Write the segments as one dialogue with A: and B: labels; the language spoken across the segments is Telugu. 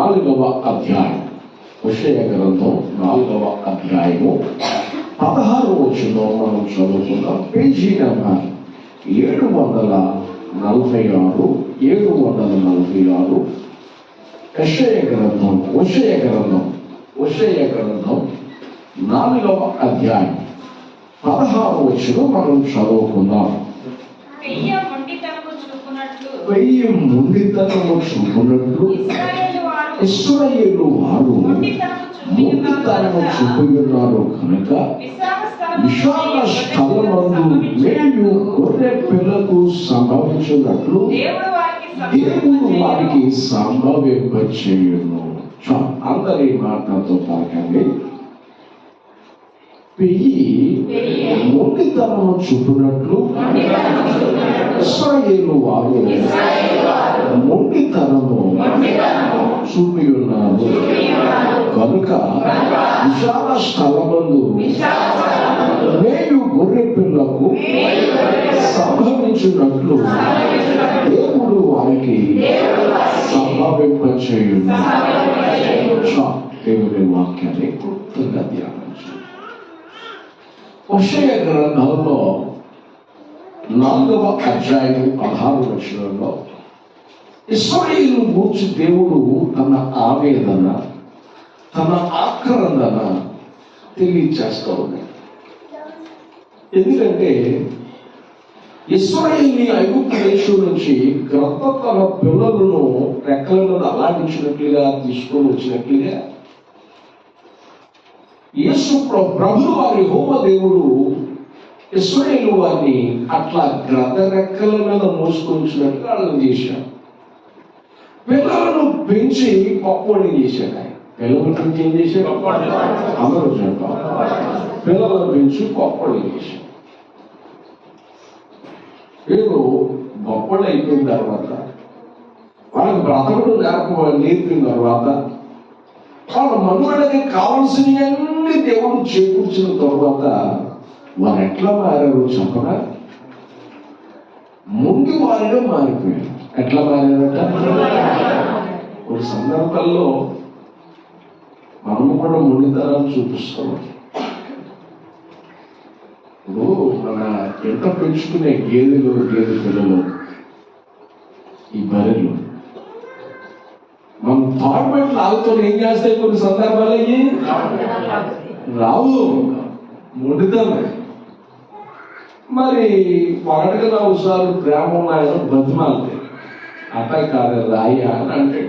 A: 4వ అధ్యాయం, హోషేయ గ్రంథం 4వ అధ్యాయము 16వ వచనం మనం చదువుకుందాం. Page number 746. హోషేయ గ్రంథం 4వ అధ్యాయం 16వ వచనం మనం చదువుకుందాం. వెయ్యి మొండితనము చూపునట్లు ఇశ్రాయేలు వారు మొండితనము చూపుతున్నారు కనుక విశాల స్థలమందు మేలు గొర్రె పిల్లకు సంభవించినట్లు దేవుడు వారికి సంభవింపచేయును. అందరి మాటలతో పాకండి. వెయ్యి మొండితనము చూపునట్లు ఇశ్రాయేలు వారు మొండితనము చూపి ఉన్నారు కనుక విశాల స్థలమందు మేలు గొర్రె పిల్లకు సంభవించినట్లు దేవుడు వారికి సంభవింపచేయును. దేవుని వాక్యాన్ని క్లుప్తంగా ధ్యానించు. హోషేయ గ్రంథంలో 4వ అధ్యాయం 16వ వచనంలో ఇశ్రాయేలు గూర్చి దేవుడు తన ఆవేదన, తన ఆక్రందన తెలియచేస్తూ ఉన్నాడు. ఎందుకంటే ఇశ్రాయేలు ఐగుప్తు దేశం నుంచి క్రొత్త తన పిల్లలను రెక్కలను అలాడించినట్లుగా తీసుకొని వచ్చినట్లుగా యేసు ప్రభువు వారి యెహోవా దేవుడు ఇశ్రాయేలు వారిని అట్లా గ్రద్ద రెక్కల మీద మోసుకొచ్చినట్టుగా అర్థం చేశాడు. పిల్లలను పెంచి గొప్పని చేశాడు. ఆయన పిల్లలను పెంచి ఏం చేశాడు? అందరూ చెప్పాలి. పిల్లలను పెంచి గొప్పని చేశాడు. వీళ్ళు గొప్పలు అయిపోయిన తర్వాత వాళ్ళకి బ్రతకుడు నేర్పిన తర్వాత వాళ్ళ మనుగడకి కావలసినవన్నీ దేవుడు చేకూర్చిన తర్వాత వారు ఎట్లా మారారు చెప్పగా ముందు వారిగా మారిపోయారు. ఎట్లా మారారట? కొన్ని సందర్భాల్లో మనము కూడా మొండితనాన్ని చూపిస్తాం. ఇప్పుడు మన ఎంత పెంచుకునే గేదె పిల్లలు, ఈ బర్రెలు మనం థాట్మెంట్ లాగుతో ఏం చేస్తాయి? కొన్ని సందర్భాలు రావు, మొండితనం. మరి ఒకటికి 4 సార్లు ప్రేమ ఉన్నాయని బతిమాలతాయి. అట్టాయి కాదు రాయ్యా అని అంటే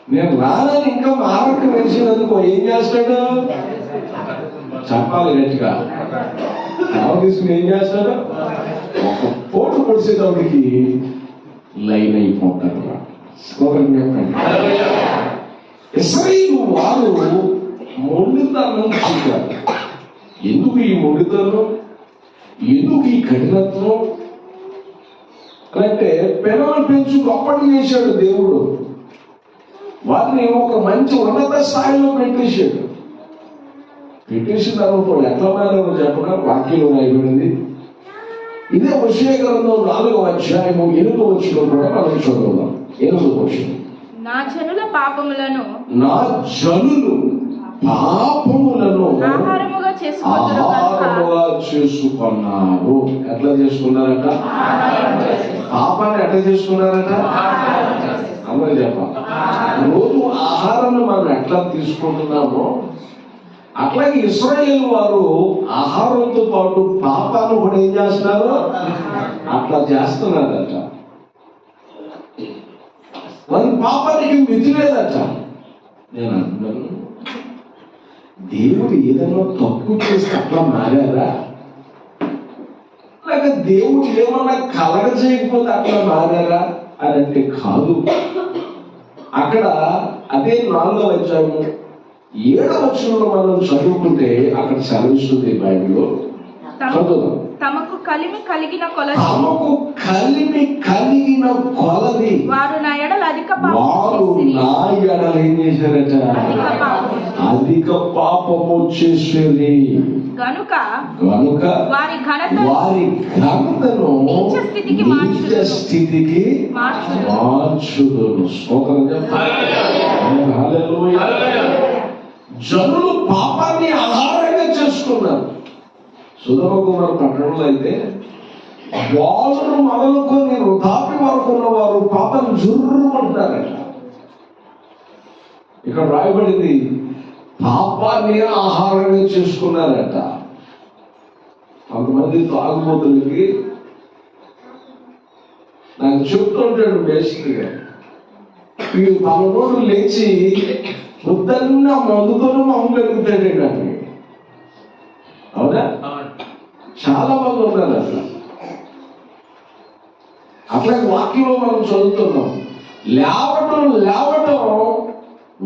A: నేను రానని ఇంకా మారక వేసినందుకు ఏం చేస్తాడు? చెప్పాలి గట్టిగా. తీసుకుని ఏం చేస్తాడు? ఒక పోటు పొడిసేటప్పటికి లైన్ అయిపోతాడు. ఇశ్రాయేలు వారు మొండితనం చూపారు. ఎందుకు ఈ మొండితనం? ఎందుకు ఈ కఠినత్వం అంటే పిల్లలు పెంచు గొప్పటి చేశాడు దేవుడు. వారిని ఒక మంచి ఉన్నత స్థాయిలో పెట్టేశాడు. పెట్టేసిన తర్వాత ఎట్లా మారారో చెప్పగా వాక్యంలో రాయబడింది. ఇదే హోషేయ గ్రంథం 4వ అధ్యాయము 8వ వచనం కూడా మనం చదువుదాం. 8వ వచనం,
B: నా జనుల పాపములను ఆహారముగా
A: చేసుకున్నారు. ఎట్లా చేసుకున్నారట? పాపాన్ని ఎట్లా చేసుకున్నారట? అందరూ చెప్పాలి. రోజు ఆహారాన్ని మనం ఎట్లా తీసుకుంటున్నామో అట్లాగే ఇశ్రాయేలు వారు ఆహారంతో పాటు పాపాన్ని కూడా ఏం చేస్తున్నారు? అట్లా చేస్తున్నారట. వారి పాపానికి మితి లేదట. నేను అంటున్నాను, దేవుడు ఏదైనా తప్పు చేస్తే అట్లా మారారా? లేక దేవుడు ఏమన్నా కలగజేయకపోతే అట్లా మారారా అని అంటే కాదు. అక్కడ అదే 4వ అధ్యాయము 7వ వచనంలో మనం చదువుకుంటే అక్కడ సెలవిస్తుంది బైబిల్లో. చదువుదాం.
B: తమకు కలిమి కలిగిన కొలది వారు నా ఎడల
A: ఏం చేశారట? అధిక పాపము చేసేది కనుక వారి ఘనతను నీచ స్థితికి మార్చుదును. జనులు పాపాన్ని ఆహారంగా చేసుకున్నారు. సుధమ కుమార్ పట్టణంలో అయితే బాలును మొదలుకొని వృద్ధాప్య వరకు ఉన్నవారు పాపం జుర్రుమంటారట. ఇక్కడ రాయబడింది పాపాన్ని ఆహారంగా చేసుకున్నారట. కొంతమంది తాగుబోతులకి నాకు చెప్తుంటాడు బేసిక్గా, వీడు పలనోడు లేచి పొద్దున్న మందుతోనూ మొహం పెరుగుతాడే నాకు. అవునా? చాలా మంది ఉన్నారు అట్లా. అట్లాగే వాక్యంలో మనం చదువుతున్నాం, లేవటం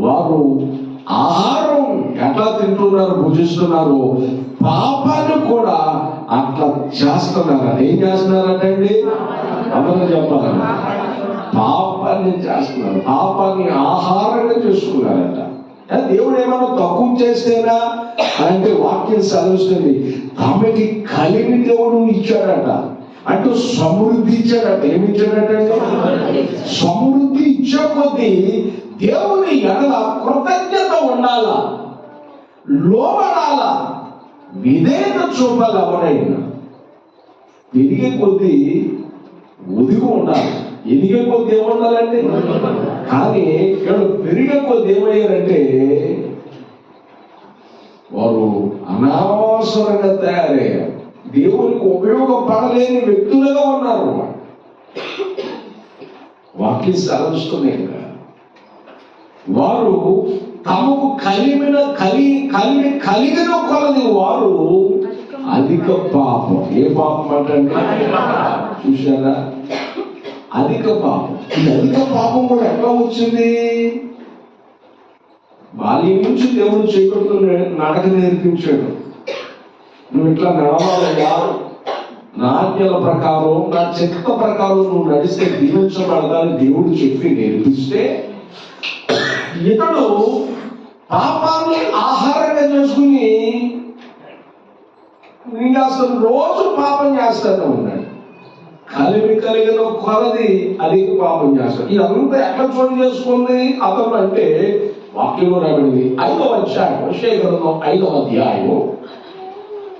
A: వారు ఆహారం ఎట్లా తింటున్నారు, భుజిస్తున్నారు, పాపాన్ని కూడా అట్లా చేస్తున్నారు. ఏం చేస్తున్నారటండి? అందరూ చెప్పాలి. పాపాన్ని చేస్తున్నారు, పాపాన్ని ఆహారంగా చేసుకున్నారట. దేవుడు ఏమన్నా తక్కువ చేస్తేనా అంటే వాక్యం సెలవుస్తుంది, తమకి కలిమి దేవుడు ఇచ్చాడట. అంటూ సమృద్ధి ఇచ్చాడట. ఏమి ఇచ్చాడట? సమృద్ధి ఇచ్చే కొద్దీ దేవుని ఎడల కృతజ్ఞత ఉండాలా, లోబడాలా, విధేయత చూపాలి. ఎవరైనా పెరిగే కొద్దీ ఒదిగి ఉండాలి, ఎదిగే కొద్ది ఏముండాలంటే. కానీ ఇక్కడ పెరిగే కొద్ది ఏమయ్యారంటే వారు అనవసరంగా తయారయ్యారు, దేవునికి ఉపయోగపడలేని వ్యక్తులుగా ఉన్నారు. వాక్యం సెలవుస్తున్నాయి కదా, వారు తమకు కలిగిన కొలది వారు అధిక పాపం. ఏ పాపం అంటే చూసారా? అధిక పాపం. ఈ అధిక పాపం కూడా ఎట్లా వచ్చింది? బాల్యం నుంచి దేవుడు చేపడుతూ నడక నేర్పించాడు. నువ్వు ఇట్లా నడవాలయ్యా, నా ఆజ్ఞల ప్రకారం, నా చిత్త ప్రకారం నువ్వు నడిస్తే దీవించబడతాని దేవుడు చెప్పి నేర్పిస్తే, ఇతడు పాపాన్ని ఆహారంగా చేసుకుని ఇంకా అసలు రోజు పాపం చేస్తానే ఉన్నాడు. కలిగిన కొలది అధిక పాపం చేస్తాడు. ఇదంతా ఎట్లా చోటు చేసుకుంది అతను అంటే వాక్యం రాబడింది 5వ అధ్యాయం, యెషయా గ్రంథం 5వ అధ్యాయం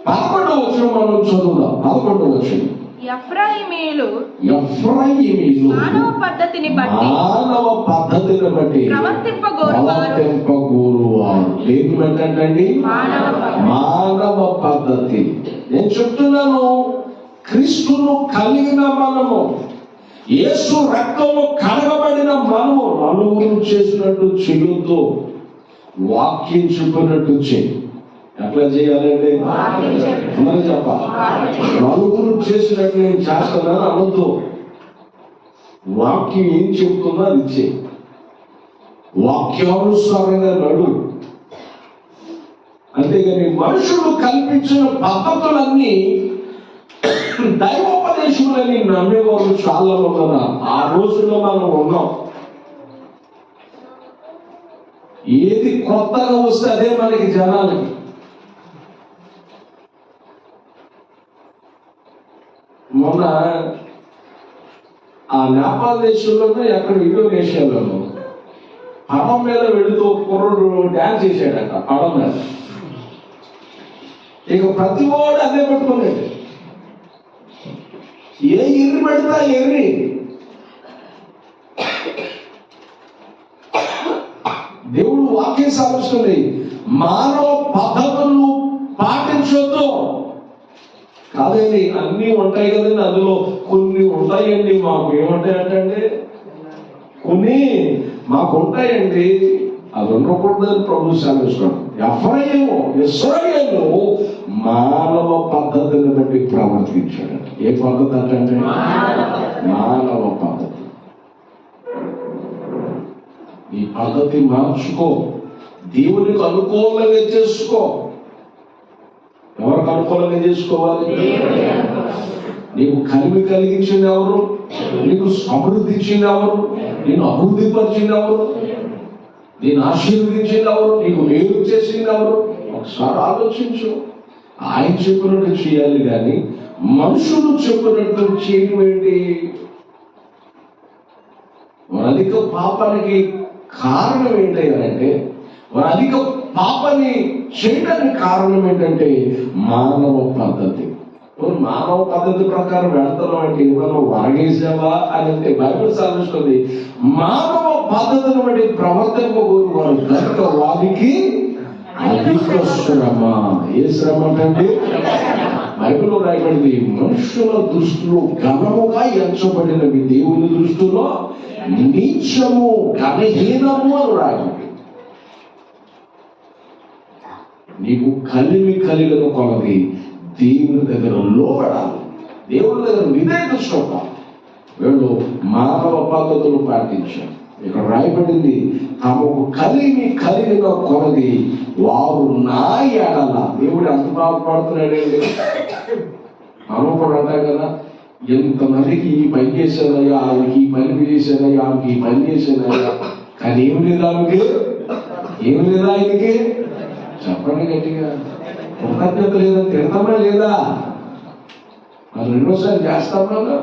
A: 11వ వచనం మనం చదువుదాం. 11వ వచనం.
B: ఎఫ్రాయిమీయులు
A: మానవ పద్ధతిని బట్టి ప్రవర్తింపగోరువారు. దేని బట్టండి? మానవ పద్ధతి. నేను చెప్తున్నాను, క్రీస్తును కలిగిన మనము, యేసు రక్తము కడగబడిన మనము నలుగురు చేసినట్టు చేయొద్దు, వాక్యం చెప్పినట్టు చేయి. ఎట్లా చేయాలండి? అందరూ చెప్పాలి. నలుగురు చేసినట్టు నేను చేస్తున్నాను అనొద్దు. వాక్యం ఏం చెప్తుందో అది చేయి, వాక్యానుసారంగా నడు. అంతేగాని మనుషులు కల్పించిన పద్ధతులన్నీ దైవోపదేశములని నమ్మేవారు చాలా ఉన్నారు. ఆ రోజుల్లో మనం ఉన్నాం. ఏది కొత్తగా వస్తే అదే మనకి జనాలకి. మొన్న ఆ నేపాల్ దేశంలోనూ ఎక్కడ ఇండోనేషియాలోనూ పడవ మీద వెళుతూ కుర్రుడు డ్యాన్స్ చేశాడట పడవ మీద. ఇక ప్రతి వాడు అదే పెట్టుకున్నాడు. ఏ ఎర్రి పెడతా ఎర్రి. దేవుడు వాక్యం సాధిస్తుంది, మానవ పద్ధతులను పాటించొద్దు. కాదండి, అన్నీ ఉంటాయి కదండి, అందులో కొన్ని ఉంటాయండి మాకు. ఏముంటాయంటే కొన్ని మాకు ఉంటాయండి, అది ఉండకూడదని ప్రభు సెలవిస్తున్నాడు. ఇశ్రాయేలు మానవ పద్ధతిని బట్టి ప్రవర్తించాడు. ఏ పద్ధతి అంటే? మానవ పద్ధతి. ఈ పద్ధతి మార్చుకో, దేవునికి అనుకూలంగా చేసుకో. ఎవరికి అనుకూలంగా చేసుకోవాలి? నీకు కలిమి కలిగించింది ఎవరు? నీకు సమృద్ధి ఇచ్చింది ఎవరు? నేను అభివృద్ధి పరిచింది ఎవరు? నేను ఆశీర్వదించింది ఎవరు? నీకు మేలు చేసింది ఎవరు? ఒకసారి ఆలోచించు. ఆయన చెప్పినట్టు చేయాలి కానీ మనుషులు చెప్పినట్టు చేయడం ఏంటి? వారి అధిక పాపానికి కారణం ఏంటంటే వారు అధిక పాపని చేయడానికి కారణం ఏంటంటే మానవ పద్ధతి. మానవ పద్ధతి ప్రకారం వెళ్తున్నాం అంటే ఏమన్నా వరగేసావా అని అంటే బైబిల్ సాధిస్తుంది. మానవ పద్ధతిని బట్టి ప్రవర్తింపబోరు వారు కనుక వారికి అధిక శ్రమ. ఏ శ్రమ అంటే బైబిల్లో రాయబడింది, మనుషుల దృష్టిలో ఘనముగా ఎంచబడినవి దేవుని దృష్టిలో నీచము ఘనహీనము అని రాయబడింది. నీకు కలిగిన కొలది దేవుని దగ్గర లోబడాలి, దేవుని దగ్గర విధేయత చూపాలి. వీళ్ళు మానవ పద్ధతులు పాటించారు. ఇక్కడ రాయబడింది, తమకు కలిగిన కొలది వారు నా ఎడల. దేవుడు అంత బాధపడుతున్నాడండి. మనం కూడా అంటాం కదా, ఎంతమందికి ఈ పని చేశానయ్యా, ఆమెకి ఈ పని చేశానయ్యా, ఆమెకి ఈ పని చేశానయ్యా, కానీ ఏం లేదా ఆమెకి, ఏం లేదా ఆయనకి. చెప్పండి గట్టిగా. కృతజ్ఞత లేదా, తిడతామా లేదా, మరి రెండోసారి చేస్తామా.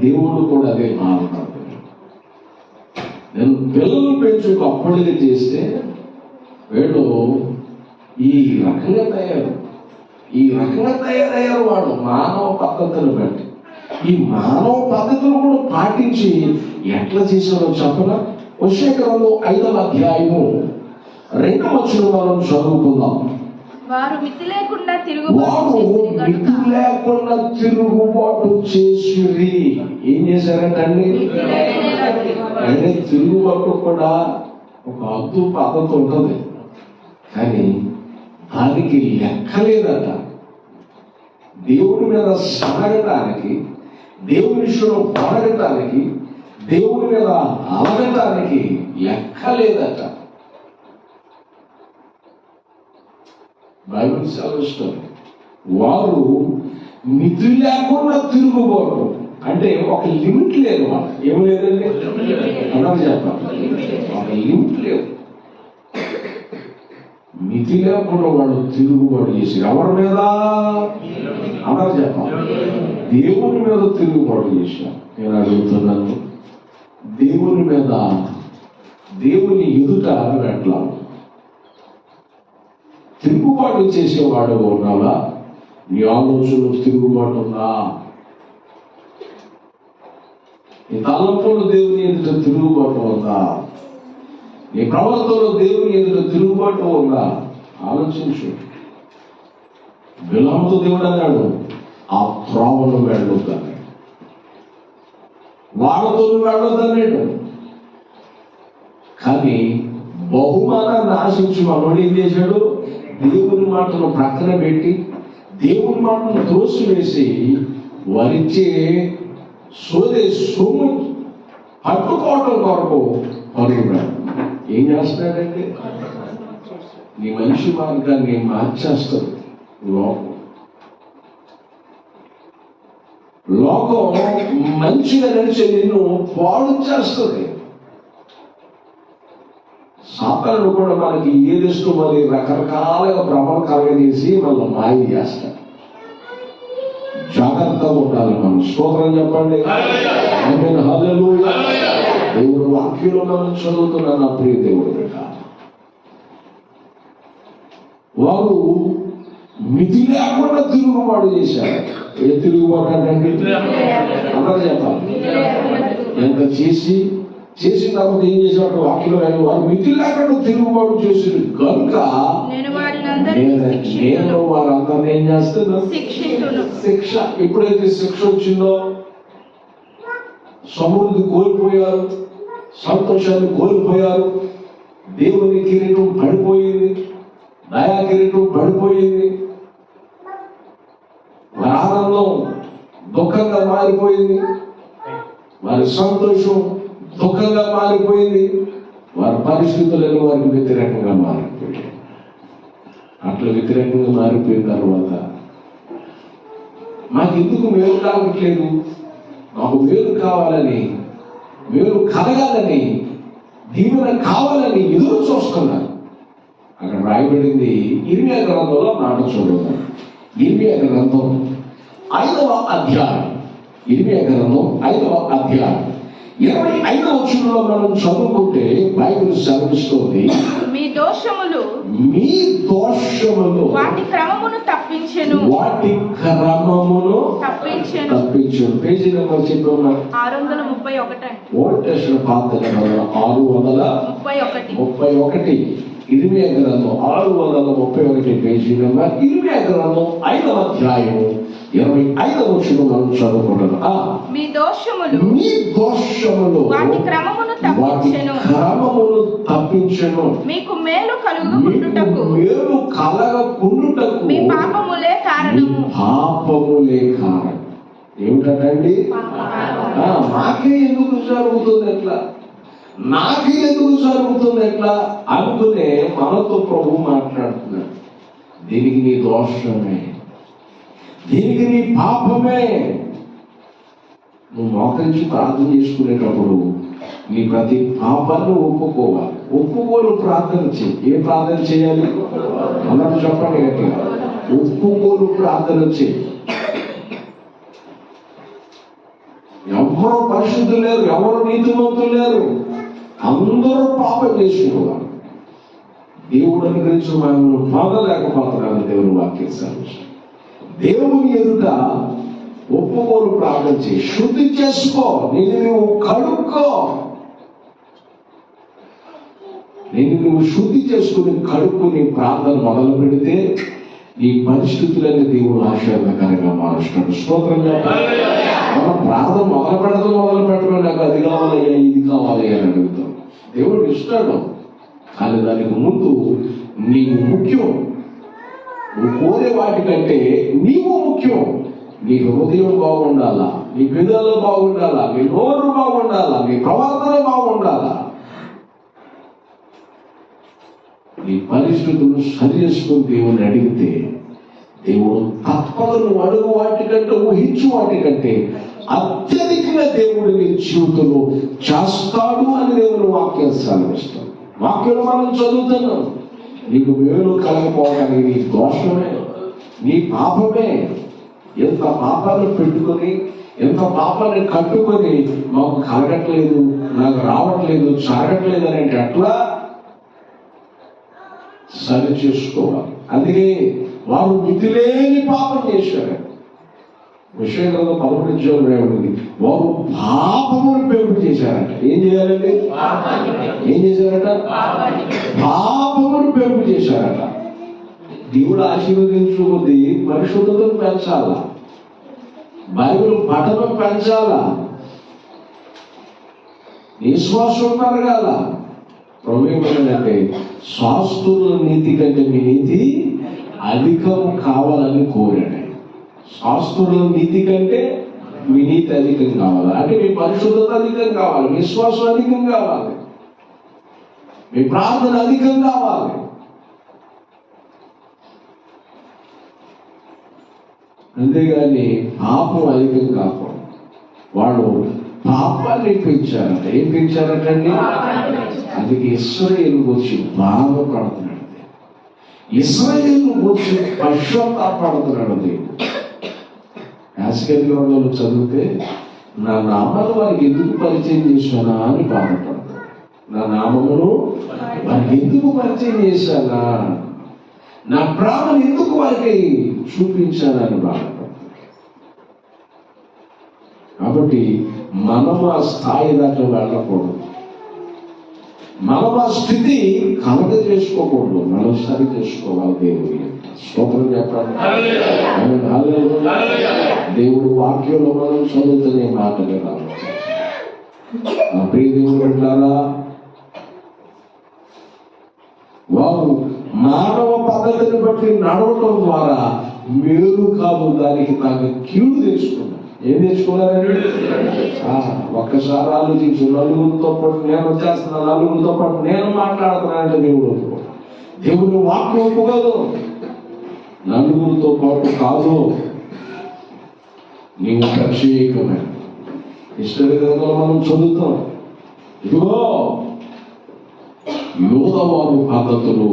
A: దేవుడు కూడా అదే బాధపడుతున్నాడు. నేను పిల్లలు పెంచి అప్పుడుగా చేస్తే వీళ్ళు ఈ రకంగా తయారయ్యారు. వాడు మానవ పద్ధతులు బట్టి ఈ మానవ పద్ధతులు కూడా పాటించి ఎట్లా చేశారో చెప్పనా. హోషేయ గ్రంథం 5వ అధ్యాయము 2వ వచనం మనం చదువుకుందాం.
B: వారు మితి లేకుండా
A: తిరుగుబాటు చేసిరి. ఏం చేశారంటండి అంటే తిరుగుబాటు కూడా ఒక అద్దు పద్ధతి ఉంటుంది, కానీ దానికి లెక్కలేదట. దేవుడి మీద సాగటానికి, దేవుని విషయంలో పడగటానికి, దేవుడి మీద అలగటానికి లెక్కలేదట. బైబిల్ సెలవిస్తుంది, వారు మితి లేకుండా తిరుగుబాటు అంటే ఒక లిమిట్ లేదు. వాళ్ళు ఏం లేదండి అన్నారు చెప్పాలి, ఒక లిమిట్ లేదు. మితి లేకుండా వాళ్ళు తిరుగుబాటు చేసి ఎవరి మీద అన్నారు చెప్పాలి, దేవుని మీద తిరుగుబాటు చేశారు. నేను అడుగుతున్నాను, దేవుని మీద, దేవుని ఎదుట ఎట్లా తిరుగుబాటు చేసేవాడు ఉన్నావా? నీ ఆలోచనలో తిరుగుబాటు ఉందా? నీ తలంపులు దేవుని ఎదుట తిరుగుబాటు ఉందా? నీ ప్రవర్తనలో దేవుని ఎదుట తిరుగుబాటు ఉందా? ఆలోచించు. బిలాముతో దేవుడు అన్నాడు, ఆ త్రోవను వెళ్ళొద్దని, వాళ్ళతో వెళ్ళొద్దన్నాడు. కానీ బహుమానాన్ని ఆశించి మనోడు ఏం చేశాడు? దేవుని మాటను ప్రక్కన పెట్టి, దేవుని మాటను త్రోసివేసి వరిచ్చే సొమ్ము పట్టుకోవటం కొరకు పరుగున్నాడు. ఏం చేస్తున్నాడంటే నీ మనిషి మార్గాన్ని మార్చేస్తుంది. లోకం మంచిగా నడిచే నిన్ను పాడు చేస్తుంది. సాతానుడు కూడా మనకి ఏదిస్తూ మరి రకరకాలుగా భ్రమలు కలగజేసి మనం మాయ చేస్తాడు. జాగ్రత్తగా ఉండాలి మనం. స్తోత్రం చెప్పండి. హల్లెలూయా. దేవుడు వాక్యంలో మనం చదువుతున్నాను నా ప్రియ దేవుడు బిడ్డ. వారు మితి లేకుండా తిరుగుబాటు చేశారు. ఏ తిరుగుబాటు అంటే అందరూ చెప్పాలి. ఎంత చేసిన తర్వాత ఏం చేసేవాడు? వాక్యంలో వారు మితి లేకుండా తిరుగుబాటు చేసారు కనుక నేను వారందరినీ ఏం చేస్తున్నా? శిక్ష. ఎప్పుడైతే శిక్ష వచ్చిందో సమృద్ధి కోల్పోయారు, సంతోషాన్ని కోల్పోయారు, దేవుని కిరీటం పడిపోయింది, దయా కిరీటం పడిపోయింది, వారి ఆనందం దుఃఖంగా మారిపోయింది, వారి సంతోషం దుఃఖంగా మారిపోయింది, వారి పరిస్థితులను వారికి వ్యతిరేకంగా మారిపోయింది. అట్లా వ్యతిరేకంగా మారిపోయిన తర్వాత మాకెందుకు మేలు కావట్లేదు, మాకు మేలు కావాలని, మేలు కలగాలని, దీవెన కావాలని ఎదురు చూస్తున్నారు. అక్కడ రాయబడింది ఇర్మియా గ్రంథంలో మాట చూడండి. ఇర్మియా గ్రంథం 5వ అధ్యాయం, ఇర్మియా గ్రంథం 5వ అధ్యాయం 25వ వచనంలో వచనంలో మనం చదువుకుంటే బైబిల్ సెలవిస్తోంది,
B: మీ దోషములు
A: మీ దోషములు
B: వాటి క్రమమును తప్పించెను.
A: తప్పించెను. పేజీ నెంబర్ చెప్పమ్మా.
B: 631
A: ఓల్డ్ టెస్టమెంట్ పాత గ్రంథం 631. ఇర్మియా గ్రంథం 631 పేజీ నెంబర్. ఇర్మియా గ్రంథం 5వ అధ్యాయం 25వ వచనం మనం చదువుకుంటున్నాం.
B: మీ దోషములు వాటి క్రమమును
A: తప్పించెను.
B: మీకు మేలు కలుగుకుండుటకు మీ పాపములే కారణము.
A: ఏమిటండి? నాకే ఎందుకు జరుగుతుంది ఎట్లా అనుకునే మనతో ప్రభు మాట్లాడుతున్నాడు. దీనికి నీ దోషమే, దీనికి నీ పాపమే. నువ్వు మోకరించి ప్రార్థన చేసుకునేటప్పుడు నీ ప్రతి పాపాన్ని ఒప్పుకోలు ప్రార్థన చేయి. ఏ ప్రార్థన చేయాలి? అందరూ చెప్పండి గట్టిగా. ఒప్పుకోలు ప్రార్థన చేయి. ఎవరు పరిశుద్ధులు లేరు, ఎవరు నీతిమంతులు లేరు, అందరూ పాపం చేసుకునేవారు. దేవుడు అనుగ్రహించిన మనం పొందలేకపోతున్నాను. దేవుని వాక్యం సెలవిస్తుంది. దేవుని ఎదుట ఒప్పుకోలు ప్రార్థన చేయి. శుద్ధి చేసుకో, నువ్వు కడుక్కో. నువ్వు శుద్ధి చేసుకుని కడుక్కుని ప్రార్థన మొదలు పెడితే నీ పరిస్థితులన్నీ దేవుడు ఆశీర్వాదకరంగా మారుస్తాడు. స్తోత్రంగా. మనం ప్రార్థన మొదలు పెట్టడం నాకు అది కావాలయ్యా, ఇది కావాలి అని అడుగుతాం. దేవుడు ఇస్తాడు, కానీ దానికి ముందు నీవు ముఖ్యం. నువ్వు కోరే వాటికంటే నీవు ముఖ్యం. నీ హృదయం బాగుండాలా, నీ పెదవులు బాగుండాలా, నీ నోరు బాగుండాలా, నీ ప్రవర్తన బాగుండాలా. నీ పరిస్థితులు సరి చేసుకుని దేవుని అడిగితే దేవుడు తప్పదు. నువ్వు అడుగు వాటికంటే, ఊహించు వాటికంటే అత్యధికంగా దేవుడు నీ జీవితంలో చేస్తాడు అని దేవుని వాక్యం సెలవిస్తాడు. వాక్యం మనం చదువుతున్నాం. నీకు మేలు కలగపోవడానికి నీ దోషమే, నీ పాపమే. ఎంత పాపాన్ని పెట్టుకొని, ఎంత పాపాన్ని కట్టుకొని మాకు కలగట్లేదు, నాకు రావట్లేదు, జరగట్లేదు అని అంటే అట్లా సరి చేసుకోవాలి. అందుకే వారు మితిలేని పాపం చేశారు. విషయం కదా 11 వారు పాపమును పెంపు చేశారట. ఏం చేయాలండి? ఏం చేశారట? పాపమును పెంపు చేశారట. దేవుడు ఆశీర్వదించుకుంది పరిశుద్ధతను పెంచాలా, బైబిల్ పఠనం పెంచాలా, విశ్వాసం పెరగాల. ప్రభు ఏమంటే శాస్త్రుల నీతి కంటే మీ నీతి అధికం కావాలని కోరాడు. శాస్త్రుల నీతి కంటే మీ నీతి అధికం కావాలి అంటే మీ పరిశుద్ధత అధికం కావాలి, విశ్వాసం అధికం కావాలి, మీ ప్రార్థన అధికం కావాలి. అంతేగాని పాపం అధికం కాకూడదు. వాళ్ళు పాపాన్ని పెంచారట. ఏం పెంచారటండి? అందుకే ఇశ్రాయేలు వచ్చి బాధపడుతున్నాడు. ఇశ్రాయేలు వచ్చి పశ్చాత్తాపడుతున్నాడు. దేవుడు యాస్కేల్ గ్రంథంలో చదివితే నా నామాలు వారికి ఎందుకు పరిచయం చేశానా అని బాధపడతాడు. నా నామమును వారికి ఎందుకు పరిచయం చేశానా, నా ప్రాణం ఎందుకు వారికి చూపించానని బాధపడతాడు. కాబట్టి మనం ఆ స్థాయి దాకా వెళ్ళకూడదు, మనం ఆ స్థితి కలగ చేసుకోకూడదు, మనం సరి చేసుకోవాలి. దేవుడి స్తోత్రం చెప్పండి. దేవుడు వాక్యంలో మనం చదువుతున్న మాటలు రావాలి. ప్రియ దేవుడు అంటారా, వారు మానవ పద్ధతిని బట్టి నడవటం ద్వారా మేలు కాదు, దానికి నాకు కీడు తెచ్చుకున్నారు. ఏం తెచ్చుకున్నారండి? ఒక్కసారి ఆలోచించు. నలుగురితో పాటు నేను వచ్చేస్తున్నా, నలుగురితో పాటు నేను మాట్లాడుతున్నానంటే దేవుడు వాక్యం ఒప్పుకోదు. నలుగురితో పాటు కాదు, నీవు ప్రత్యేకమైన ఇష్టంగా మనం చదువుతాం. ఇదిగో యోధవారు పద్ధతులు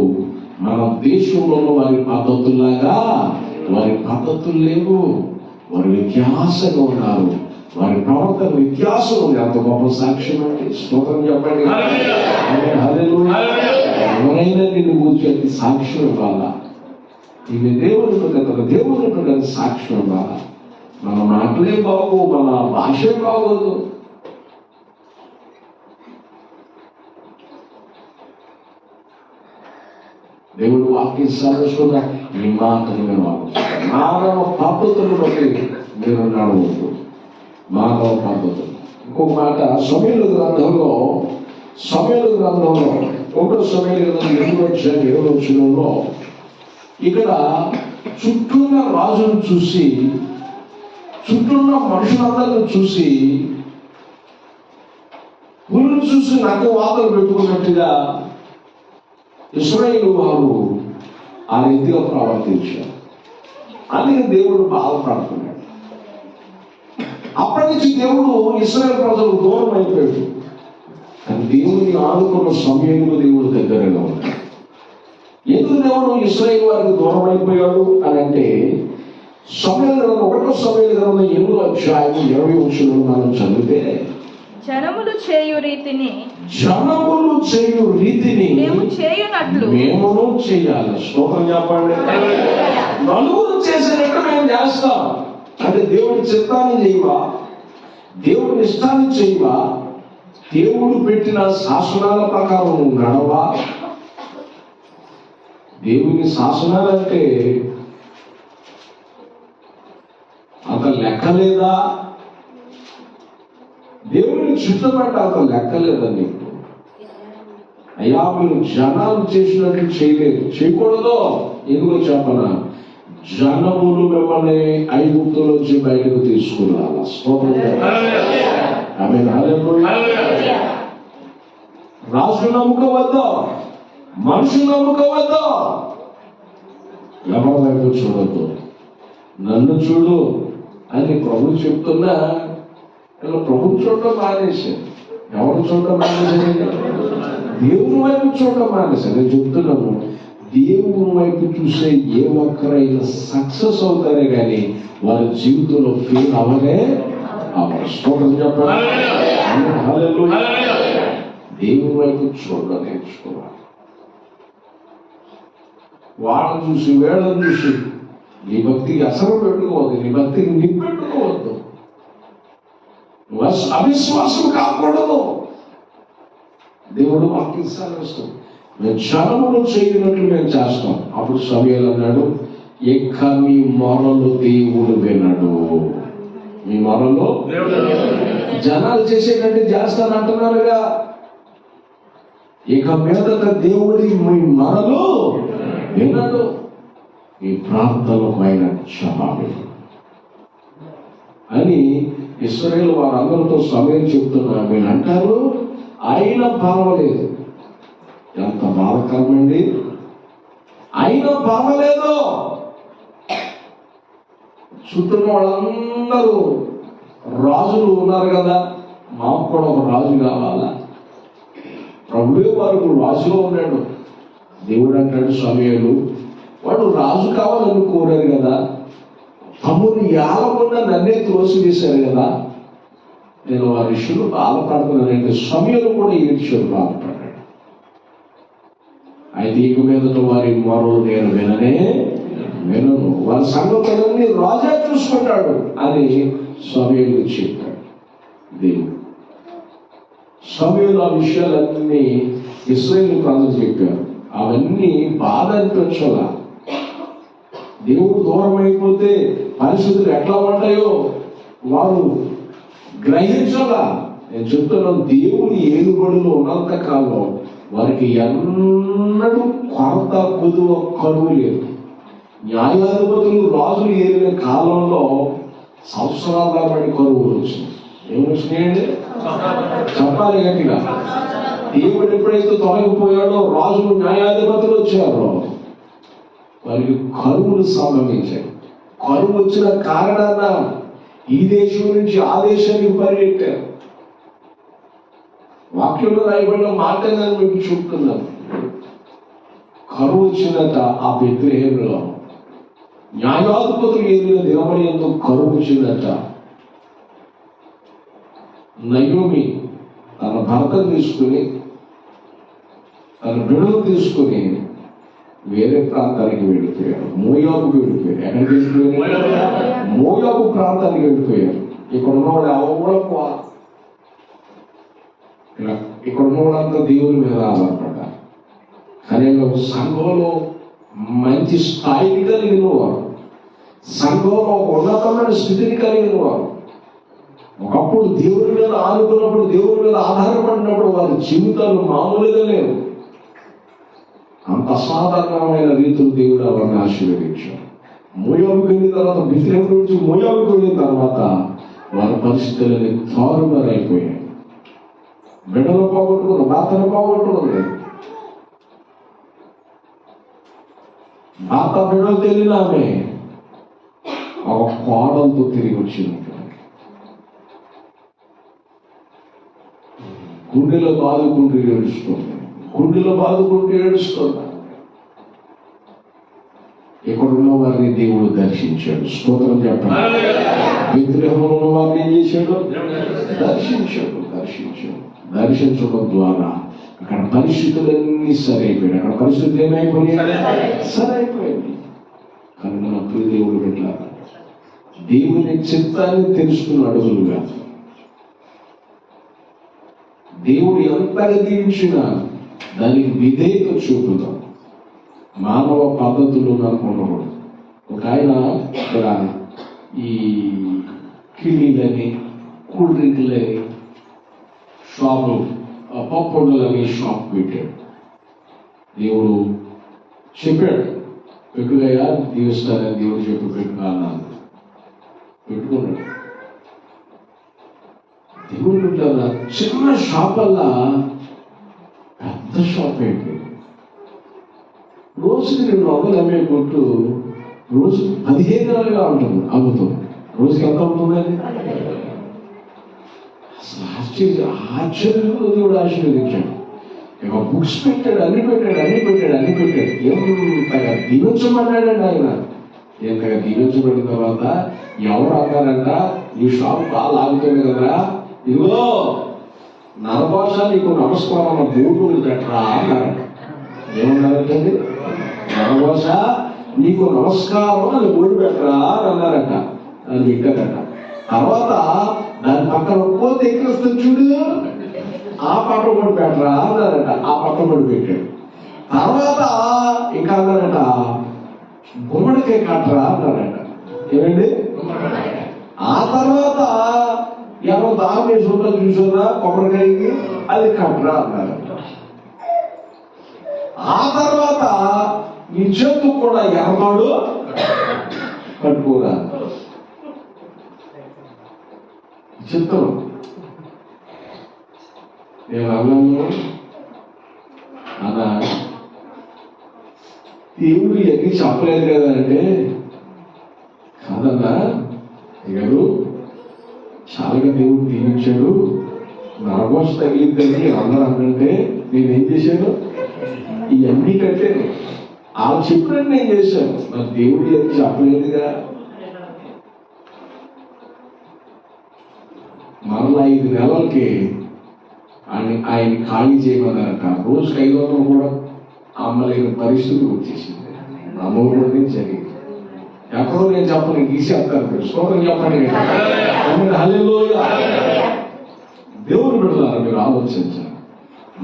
A: మన దేశంలో వారి పద్ధతుల్లాగా వారి పద్ధతులు లేవు. వారు వ్యత్యాసంగా ఉన్నారు. వారి ప్రవర్తన వ్యత్యాసం ఉంది. అంత గొప్ప సాక్ష్యం అండి. స్తోత్రం చెప్పండి. హల్లెలూయా. ఎవరైనా నిన్ను కూర్చొని సాక్ష్యం ఇవ్వాలా? ఇవి దేవుని సాక్ష్యం ఇవ్వాలా? మన మాటలే బాగు, మన భాషే బాగోదు. దేవుడు వాక్య సాధిస్తున్న ఈ మాటలు మీరు మానవ పద్ధతులను బట్టి మీరు నడవద్దు. మానవ పద్ధతులు. ఇంకొక మాట సమూయేలు గ్రంథంలో 1 సమూయేలు గ్రంథం 7వ వచనంలో ఇక్కడ చుట్టూన్న రాజును చూసి, చుట్టూన్న మనుషులందరిని చూసి, పులును చూసి నక్క వాతలు పెట్టుకున్నట్టుగా ఇశ్రాయేలు వారు ఆ రీతిగా ప్రవర్తించారు. అందుకే దేవుడు బాధపడుతున్నాడు. అప్పటి నుంచి దేవుడు ఇశ్రాయేలు ప్రజలు దూరం అయిపోయాడు. కానీ దేవుడిని ఆడుకున్న సమయంలో దేవుడు దగ్గరగా ఉన్నాడు. ఎందుకు దేవుడు ఇశ్రాయేలు వారికి దూరం అయిపోయాడు అని అంటే, సమూయేలు 1 సమూయేలు గ్రంథం 8వ అధ్యాయం 20వ వచనంలో మనం చదివితే, జనములు చేయు రీతిని మేము చేయాలి. స్తోత్రం చెప్పండి. నలుగురు చేసినట్టు మేము చేస్తాం. అంటే దేవుడి చిత్తాన్ని చేయవా? దేవుడి ఇష్టాన్ని చేయవా? దేవుడు పెట్టిన శాసనాల ప్రకారం నడవా? దేవుని శాసనాలంటే అంత లెక్క లేదా? దేవుని చుట్టమంటే అంత లెక్క లేదా నీకు? అయ్యా మీరు జనాలు చేసినట్లు చేయకూడదు. ఎందుకో చెప్పనా? జనములు మిమ్మల్ని ఐగుప్తులోంచి బయటకు తీసుకురావాలి. రాజు నమ్ముకోవద్దు, మనుషులు నమ్ముకోవద్దు, ఎవరి వైపు చూడద్దు, నన్ను చూడు అని ప్రభు చెప్తున్నా ప్రభు చూడటం మానేశారు. ఎవరు చూడటం మానేశారు? దేవుని వైపు చూడటం మానేశారు. నేను చెప్తున్నాను, దేవుని వైపు చూసే ఏ ఒక్కరైనా సక్సెస్ అవుతారే కానీ వారి జీవితంలో ఫెయిల్ అవనే అవ్వరు. స్తోత్రం చెప్పండి. దేవుని వైపు చూడడం నేర్చుకోవాలి. వాళ్ళని చూసి వేళను చూసి నీ భక్తికి అసలు పెట్టుకోవద్దు, నీ భక్తికి నిప్పెట్టుకోవద్దు. అవిశ్వాసం కాకూడదు. దేవుడు వాక్యం సెలవిస్తుంది, మేము జనములు చేయనట్లు మేము చేస్తాం. అప్పుడు సమూయేలు అన్నాడు, ఇక మీ మొరలు దేవుడు వినడు. మీ మొరలు జనాలు చేసేటట్టు చేస్తానంటున్నారుగా, ఇక మీదట దేవుడి మీ మొరలు వినడు. ఈ ప్రార్థనకు ఆయన జవాబు అని ఇశ్రాయేలు వారందరితో సమూయేలు చెప్తున్నారు. వీళ్ళు అంటారు అయినా పర్వాలేదు. ఎంత బాధకరమండి. అయినా పర్వాలేదు. చుట్టూ వాళ్ళందరూ రాజులు ఉన్నారు కదా, మాకు కూడా ఒక రాజు కావాలా? ప్రభువే వారు రాజుగా ఉన్నాడు. దేవుడు అంటాడు సమూయేలు, వాడు రాజు కావాలని కోరారు కదా, తమ్ముడు యాలకుండా నన్నే త్రోసివేశారు కదా, నేను వారి విషయంలో బాధపడుతున్నానంటే సమూయేలు కూడా ఈ విషయంలో బాధపడ్డాడు. అయితే ఇక మీదట వారి మొరలు నేను వినను, వారి సంగతులన్నీ రాజా చూసుకుంటాడు అని సమూయేలు చెప్పాడు. దేవుడు సమూయేలు ఆ విషయాలన్నీ ఇశ్రాయేలు ప్రజలు చెప్పారు. అవన్నీ బాధ అనిపించాలా? దేవుడు దూరం అయిపోతే పరిస్థితులు ఎట్లా ఉంటాయో వారు గ్రహించాలా? నేను చెప్తున్నాను, దేవుని ఏలుబడిలో ఉన్నంత కాలం వారికి ఎన్నడూ కొరత కొదువ కరువు లేదు. న్యాయాధిపతులు రాజులు ఏలిన కాలంలో సంవత్సరాల తరబడి కరువులు వచ్చింది. ఏమొచ్చినాయండి? చెప్పాలి గట్టిగా. దేవుడు ఎప్పుడైతే తొలగిపోయాడో రాజులు న్యాయాధిపతులు వచ్చారో వారికి కరువులు సంభవించాయి. కరువు వచ్చిన కారణాన ఈ దేశం నుంచి ఆ దేశానికి పరిగెట్టారు. వాక్యంలో రాయబడిన మాట నేను మీకు చెప్తున్నాను. కరువు వచ్చినట ఆ బెత్లెహేములో, న్యాయాధిపతులు ఏలిన దినమని ఎందుకు కరువు వచ్చిందట. నయోమి తన భర్తను తీసుకుని తన బిడ్డలు తీసుకుని వేరే ప్రాంతానికి వెళ్ళిపోయారు. మోయాబుకు వెళ్ళిపోయారు. ఎక్కడికి వెళ్ళిపోయారు? మోయాబు ప్రాంతానికి వెళ్ళిపోయారు. ఇక్కడ ఉన్న వాళ్ళు ఎవరు ఇక్కడ ఉన్న వాళ్ళంతా దేవుని మీద ఆధారపడ్డారు. కానీ సంఘంలో మంచి స్థాయిని కలిగిన వారు, సంఘంలో ఒక ఉన్నతమైన స్థితిని కలిగిన వారు, ఒకప్పుడు దేవుని మీద ఆనుకున్నప్పుడు, దేవుని మీద ఆధారపడినప్పుడు వారి జీవితాలు మామూలుగా లేవు. అంత అసాధారణమైన రీతులు దేవుడు వారిని ఆశీర్వదించారు. మోయాబుకి వెళ్ళిన తర్వాత, బెత్లెహేము నుంచి మోయాబుకి వెళ్ళిన తర్వాత వారి పరిస్థితులని తారుమారైపోయాయి. బిడ్డలు పోగొట్టుకున్నారు, భర్తను పోగొట్టుకున్నారు. భర్త బిడ్డలు తెలియని ఆమె ఒక కోడలతో తిరిగి వచ్చింది. గుండెలో బాదుకుంటూ ఏడుస్తుంది. ఇక్కడ ఉన్న వారిని దేవుడు దర్శించాడు. స్తోత్రం చెప్పండి. బెత్లెహేములో ఉన్న వారిని ఏం చేశాడు? దర్శించడం ద్వారా అక్కడ పరిస్థితులన్నీ సరైపోయాయి. అక్కడ పరిస్థితులు ఏమైపోయాయి? సరైపోయింది. కానీ మన ప్రియ దేవుడు పెట్టారు, దేవుని చిత్తాన్ని తెలుసుకున్న అడుగులుగా దేవుడు ఎంతగా దీవించినా దానికి విధేయత చూపుదాం. మానవ పద్ధతులు ఉండకూడదు. ఒక ఆయన ఇక్కడ ఈ కిళ్ళీలని, కూల్ డ్రింక్లని షాపు, పప్పులని షాప్ పెట్టాడు. దేవుడు చెప్పాడు, పెట్టుగా దీవిస్తానని దేవుడు చెప్పి పెట్టుకున్నాను. పెట్టుకున్నాడు. దేవుడు పెట్టారా? చిన్న షాప్ అలా పెద్ద షాప్ అయిపోయింది. రోజుకి 200 అమ్మే కొట్టు రోజు 15 ఉంటుంది, అమ్ముతుంది. రోజుకి ఎంత అవుతుందండి? అసలు ఆశ్చర్యంలో దేవుడు ఆశీర్వదించాడు. ఇక బుక్స్ పెట్టాడు, అన్ని పెట్టాడు. ఎంతగా దీవించమన్నాడండి ఆయన. ఎంతగా దీవించబడిన తర్వాత ఎవరు అన్నారంట, ఈ షాప్ బాగా లాగుతుంది కదా, ఇదిగో నరభాష నీకు నమస్కారం బోర్డు పెట్టరా అన్నారంట. ఏమన్నారంటండి? నరభాష నీకు నమస్కారం అని బోర్డు పెట్టరా అని అన్నారంట. అది పెట్టారట. తర్వాత దాని పక్కన పోతే ఎక్కిస్తుంది చూడు, ఆ పట్ట కూడా పెట్టరా అన్నారట. ఆ పట్ట కూడా పెట్టాడు. తర్వాత ఇంకా అన్నారట, గుమ్మడికాయ కట్టరా అన్నారట. ఏమండి? ఆ తర్వాత ఎవరో దాహం వేసి ఉంటుంది చూసారా కొబ్బరికాయకి, అది కట్టరా అన్నారట. ఆ తర్వాత నీ చేతుకు కూడా ఎరమాడు కట్టుకోరా. చిత్రం. నేను అన్నాను అలా దేవుడు ఎన్ని చెప్పలేదు కదా అంటే, కాదన్నా గారు చాలాగా దేవుడు దీవించాడు, నరభాష తగిలిద్దని అందరూ అంటే నేనేం చేశాను? ఇవన్నీ కట్టాను. ఆ చెప్పినట్టు నేను చేశాను. మరి దేవుడు ఎన్ని చెప్పలేదుగా. మరలా 5 నెలలకి ఆయన ఖాళీ చేయమన్నారట. రోజుకి 500 కూడా అమ్మలేని పరిస్థితి వచ్చేసింది. అమ్మఒడి జరిగింది. ఎక్కడో నేను చెప్పను, గీసేస్తాను. స్తోత్రం చెప్పండి. హల్లెలూయా. దేవుడు బిడ్డలారా, మీరు ఆలోచించాలి.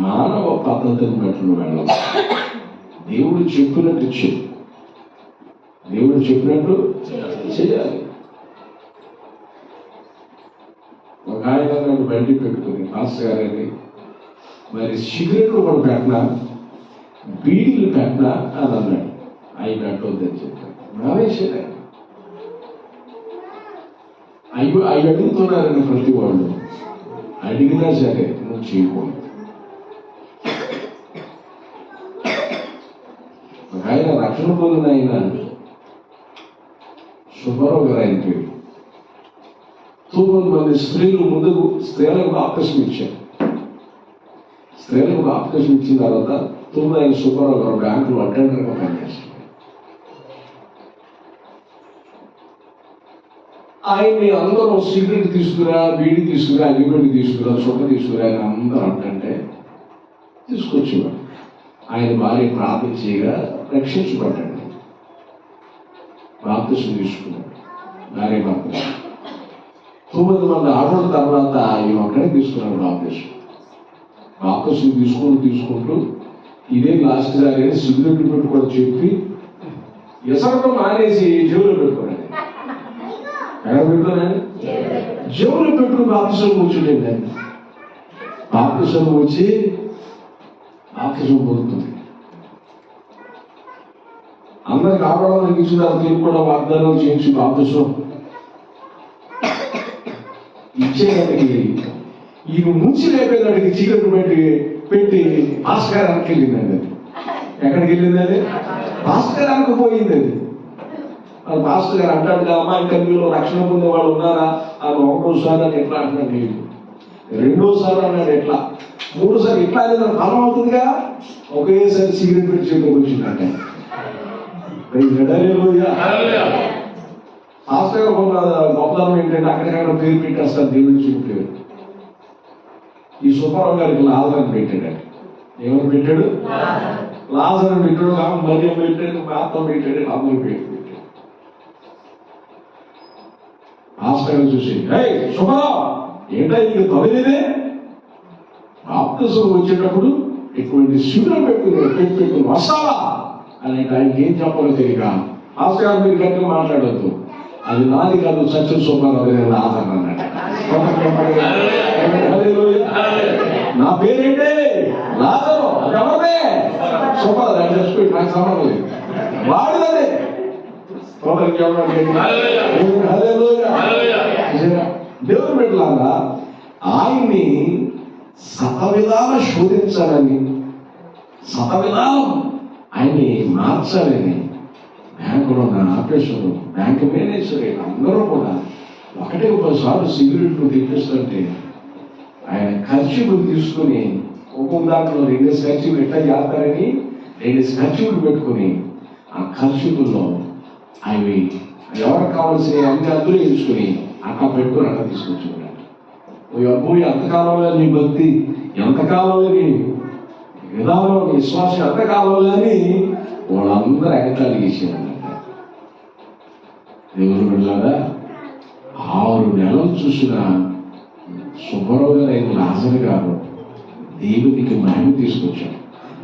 A: మానవ పద్ధతిని బట్టి వెళ్ళాలి. దేవుడు చెప్పినట్టు చేయాలి. ఒక ఆయన నన్ను బండి పెట్టుకుని, మాస్టర్ గారండి మరి సిగరెట్లు కూడా పెట్టినా, బీడీలు పెట్టినా అని అన్నాడు. అవి పెట్టొద్దని చెప్పాను. నావేసాడు. అవి అడుగుతున్నారని ప్రతి వాళ్ళు అడిగినా సరే నువ్వు చేయకూడదు. ఒక ఆయన రక్షణ పొందిన ఆయన సుబ్బారావు గారు ఆయన పేరు. 9 మంది స్త్రీలకు అవకాశం ఇచ్చారు. స్త్రీలకు అవకాశం ఇచ్చిన తర్వాత 9 ఆయన సుబ్బారావు గారు బ్యాంకులో అటెండర్గా పనిచేస్తారు. ఆయన్ని అందరూ సిగరెట్ తీసుకురా, బీడి తీసుకురా, అగ్గిపెట్టి తీసుకురా, చుట్ట తీసుకురా అని అందరూ అంటే తీసుకొచ్చేవాడు. ఆయన భార్య ప్రార్థన చేయగా రక్షించబడ్డాడు, బాప్తిసం తీసుకున్నాడు. భార్య భర్త 9 మంది ఆడవాళ్ళ తర్వాత ఈయన ఒక్కడే తీసుకున్నాడు బాప్తిసం తీసుకుంటూ ఇదే లాస్ట్ దారి సిగరెట్ పెట్టి కూడా చెప్పి ఎసరతో మానేసి జేబులో పెట్టుకోండి. ఎక్కడ పెట్టుకోనండి? జేబులో పెట్టుకుని బాప్తిసం కూర్చుంటే బాప్తిసం వచ్చి బాప్తిసం పొందుతుంది. అందరికి ఆడవాళ్ళకి ఇచ్చిన తీరు కూడా వాగ్దానం చేయించి బాప్తిసం ఇచ్చేదానికి ఈ ముంచి లేపేదానికి చీకటి పెట్టి భాస్కరానికి వెళ్ళిందండి. అది ఎక్కడికి వెళ్ళిందండి? భాస్కరానికి పోయింది. అది భాస్కర్ గారు అంటాడు, అమ్మాయి కన్నులో రక్షణ పొందే వాళ్ళు ఉన్నారా అని 1వ అని ఎట్లా అంటున్నాడు, లేదు 2వ అన్నాడు, ఎట్లా 3వ ఇట్లా అనేది ఫలం అవుతుందిగా. ఒకేసారి సిగరెట్ పెట్టి చేతికి వచ్చిందంటే భాస్కర్ గారు గొప్పదనం ఏంటంటే అక్కడికక్కడ పేరు పెట్టేస్తారు, దేవుడి చూపు. ఈ సుబ్బారావు గారికి లాజర్ పెట్టాడు. ఏమని పెట్టాడు? లాజర్ పెట్టాడు, మరియం పెట్టాడు, ప్రార్థన పెట్టాడు, అందరూ పెట్టాడు. భాస్కర్ చూసి సుబ్బారావు ఏంటో ఇది తొలగిదే, బాప్తిసం వచ్చేటప్పుడు ఇటువంటి శిబిరం పెట్టుకుని వస్తావా అని ఆయనకి ఏం చెప్పాలో తెలియక, భాస్కర్ మీరు గట్టిగా మాట్లాడద్దు, అది నాది కాదు, సత్యం సుబ్బారావు నేను లాజర్ అన్నాడు. నా పేరేంటే లాజరు, అది ఎవరిదే? సుబ్బారావు చచ్చిపోయి నాకు సంబంధం లేదు, వాడిదే. దేవుని బిడ్డలారా ఆయన్ని శతవిధాల శోధించాలని, శతవిధాలం ఆయన్ని మార్చాలని బ్యాంకులో ఉన్న ఆఫీసర్లు, బ్యాంకు మేనేజర్ అందరూ కూడా 1 సిగరెట్లు తెప్పిస్తుంటే ఆయన ఖర్చులు తీసుకుని ఒక్కొక్క దాంట్లో 2 ఖర్చులు ఎట్లా చేస్తారని 2 ఖర్చులు పెట్టుకుని ఆ ఖర్చుల్లో అవి ఎవరికి కావాల్సిన అన్ని అందులో ఎంచుకుని అక్కడ పెట్టుకుని అక్కడ తీసుకొచ్చుకున్నాడు. అబ్బోయి ఎంతకాలంలో నీ భక్తి, ఎంతకాలంలో నీ విధానం, నీ విశ్వాసం ఎంతకాలంలో అని వాళ్ళందరూ ఎగతాళి చేసేవాళ్ళంట. దేవుని బిడ్డలారా 6 నెలలు చూసిన సుబ్బారావు గారు అయిన లాజరు గారు దేవునికి మహిమ తీసుకొచ్చాడు.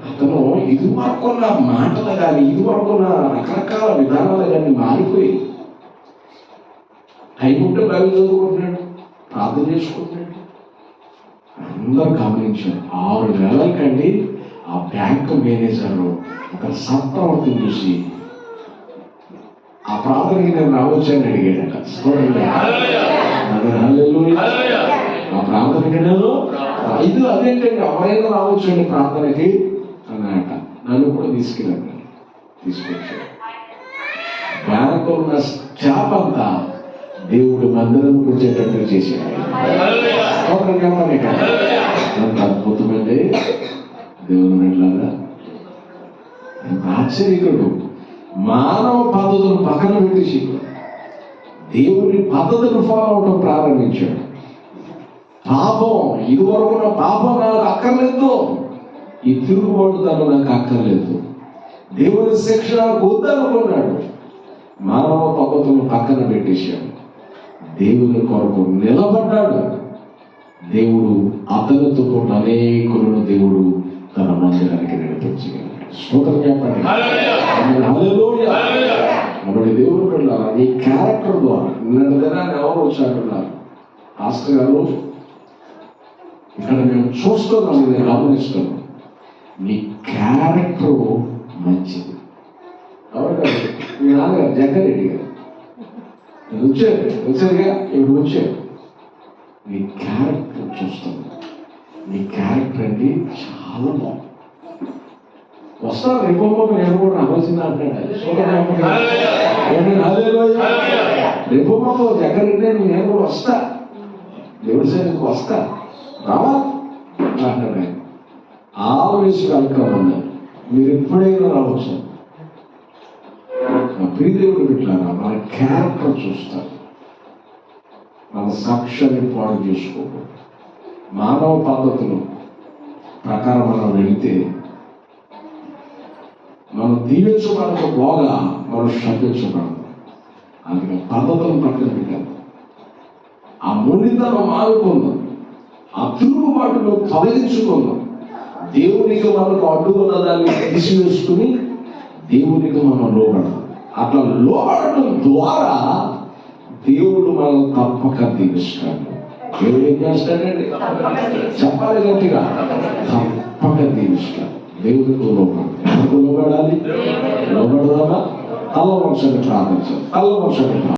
A: అతను ఇదివరకున్న మాటలు కానీ, ఇదివరకున్న రకరకాల విధానాలు కానీ మారిపోయి టైం ఉంటే బైబిల్ చదువుకుంటున్నాడు, ప్రార్థన చేసుకుంటున్నాడు. అందరూ గమనించారు. 6 నెలల కండి ఆ బ్యాంకు మేనేజర్ ఒక సత్తావతం చూసి ఆ ప్రార్థనకి నేను రావచ్చని అడిగాడట. ఆ ప్రార్థనకి నేను అదేంటండి ఎవరైనా రావచ్చు అండి ప్రార్థనకి అన్నట. నన్ను కూడా తీసుకొచ్చాడు. బ్యాంకులో ఉన్న స్టాఫ్ అంతా దేవుడు మందిరం వచ్చేటట్టు చేశాడు. అంత అద్భుతమండి దేవుని బిడ్డలారా. ఆశ్చర్యకుడు మానవ పద్ధతులను పక్కన పెట్టేసి దేవుని పద్ధతులను ఫాలో అవడం ప్రారంభించాడు. పాపం, ఇదివరకు నా పాపం నాకు అక్కర్లేదు, ఈ తిరుగుబాటుతనం నాకు అక్కర్లేదు, దేవుని శిక్ష వద్దనుకున్నాడు. మానవ పద్ధతులను పక్కన పెట్టేశాడు, దేవుని కొరకు నిలబడ్డాడు. దేవుడు అతనితో పాటు అనేకులను దేవుడు తన మందిరానికి నడిపించగలిగాడు. స్తోత్రం చెప్పండి. కాబట్టి దేవుడు పిల్లలు ఈ క్యారెక్టర్ ద్వారా నిన్నటి దినాన్ని ఎవరు వచ్చారన్నారు పాస్టర్ గారు, ఇక్కడ మేము చూస్తున్నాం, నేను గమనిస్తున్నాం, నీ క్యారెక్టర్ మంచిది. ఎవరు కాదు, మీ నాన్నగారు జగ్గారెడ్డి గారు వచ్చారుగా, ఇప్పుడు వచ్చారు. నీ క్యారెక్టర్ చూస్తాను, నీ క్యారెక్టర్ అంటే చాలా బాగుంది. వస్తాను రేపు నేను కూడా రావాల్సింది అంటాడు. రేపు జగ్గారెడ్డి నేను కూడా వస్తా, దేవుడి సైన్కి వస్తా, రావాలి అంటాడు ఆయన. ఆల్వేస్ వెల్కమ్ అన్నారు. మీరు ఎప్పుడైనా రావచ్చు. ప్రియదేవుడు పెట్టారా, మన క్యారెక్టర్ చూస్తారు. మన సాక్ష్యాన్ని పాడు చేసుకోకూడదు. మానవ పద్ధతులు ప్రకారం మనం వెళితే మనం దీవించబడక పోగా మనం శపించబడదు. అందుకే పద్ధతులను పక్కన పెట్టాలి. ఆ మూలితనం మారుకుందాం, ఆ తిరుగుబాటును తొలగించుకుందాం. దేవునికి మనకు అడ్డుకున్న దాన్ని తీసివేసుకుని దేవునికి మనం లోబడతాం. అట్లా లోబడటం ద్వారా దేవుడు మనం తప్పక దీవిస్తాడు. దేవుడు ఏం చేస్తాడండి? చెప్పాలి గట్టిగా, తప్పక దీవిస్తాడు. దేవుడికి లోబడాలి. ఎందుకు లోబడాలి? లోబడదామా? తల వంశంగా ప్రార్థించాలి. తల వంశంగా